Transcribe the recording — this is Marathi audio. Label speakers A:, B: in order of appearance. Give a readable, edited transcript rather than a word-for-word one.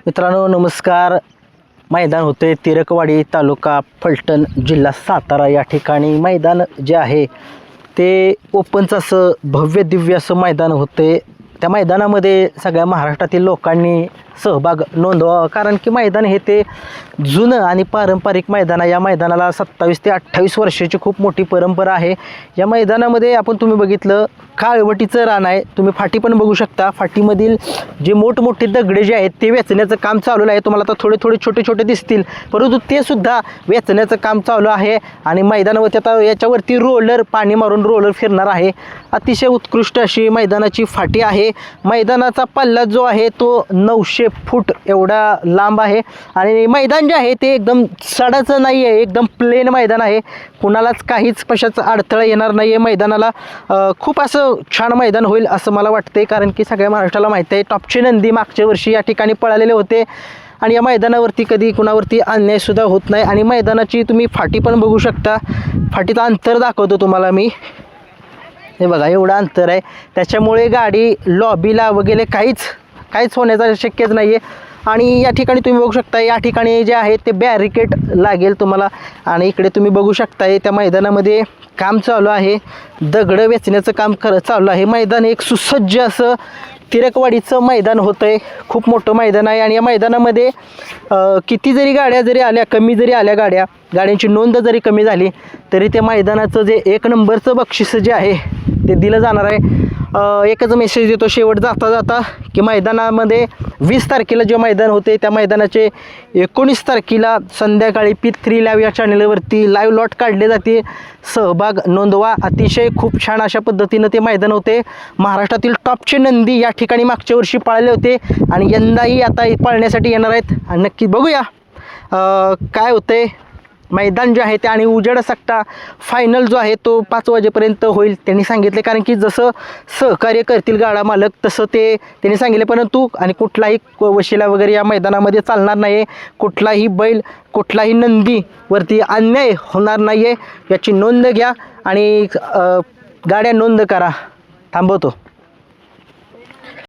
A: मित्रांनो नमस्कार. मैदान होते तिरकवाडी तालुका फलटण जिल्हा सातारा. या ठिकाणी मैदान जे आहे ते ओपनचं असं भव्य दिव्य असं मैदान होते. त्या मैदानामध्ये सगळ्या महाराष्ट्रातील लोकांनी सहभाग नोंदवावा, कारण की मैदान हे ते जुनं आणि पारंपरिक मैदान आहे. या मैदानाला 27 ते 28 वर्षाची खूप मोठी परंपरा आहे. या मैदानामध्ये तुम्ही बघितलं काळवटीचं रान आहे. तुम्ही फाटी पण बघू शकता. फाटीमधील जे मोठमोठे दगडे जे आहेत ते वेचण्याचं काम चालू आहे. तुम्हाला आता थोडे थोडे छोटे छोटे दिसतील, परंतु ते सुद्धा वेचण्याचं काम चालू आहे. आणि मैदानावरती आता याच्यावरती रोलर पाणी मारून रोलर फिरणार आहे. अतिशय उत्कृष्ट अशी मैदानाची फाटी आहे. मैदानाचा पल्ला जो आहे तो 900 फूट एवढा लांब आहे. आणि मैदान जे आहे ते एकदम सडाचं नाही आहे, एकदम प्लेन मैदान आहे. कुणालाच काहीच कशाचा अडथळा येणार नाही आहे. मैदानाला खूप असं छान मैदान होईल असं मला वाटते, कारण की सगळ्या महाराष्ट्राला माहिती आहे टॉपचे नंदी मागच्या वर्षी या ठिकाणी पळालेले होते. आणि या मैदानावरती कधी कुणावरती अन्यायसुद्धा होत नाही. आणि मैदानाची तुम्ही फाटी पण बघू शकता. फाटीचं अंतर दाखवतो तुम्हाला मी. हे बघा एवढं अंतर आहे. त्याच्यामुळे गाडी लॉबीला वगैरे काहीच होण्याचा शक्यच नाही आहे. आणि या ठिकाणी तुम्ही बघू शकता, या ठिकाणी जे आहे ते बॅरिकेड लागेल तुम्हाला. आणि इकडे तुम्ही बघू शकताय त्या मैदानामध्ये काम चालू आहे. दगडं वेचण्याचं काम चालू आहे. मैदान एक सुसज्ज असं तिरकवाडीचं मैदान होतं आहे. खूप मोठं मैदान आहे. आणि या मैदानामध्ये किती जरी गाड्या जरी आल्या, कमी जरी आल्या गाड्यांची नोंद जरी कमी झाली तरी त्या मैदानाचं जे 1 नंबरचं बक्षीस जे आहे ते दिलं जाणार आहे. एकच मेसेज देतो शेवट जाता की मैदानामध्ये 20 तारखेला जे मैदान होते त्या मैदानाचे 19 तारखेला संध्याकाळी P3 लाईव्ह या चॅनलवरती लाईव्ह लॉट काढले जाते. सहभाग नोंदवा. अतिशय खूप छान अशा पद्धतीनं ते मैदान होते. महाराष्ट्रातील टॉपचे नंदी या ठिकाणी मागच्या वर्षी पाळले होते आणि यंदाही आता पाळण्यासाठी येणार आहेत. आणि नक्की बघूया काय होतंय. मैदान जे आहे ते आणि उजेड सकटा फायनल जो आहे तो 5 वाजेपर्यंत होईल त्यांनी सांगितले, कारण की जसं सहकार्य करतील गाडा मालक तसं ते त्यांनी सांगितले. परंतु आणि कुठलाही वशिला वगैरे या मैदानामध्ये चालणार नाही आहे. कुठलाही बैल कुठलाही नंदीवरती अन्याय होणार नाही आहे याची नोंद घ्या आणि गाड्या नोंद करा. थांबवतो.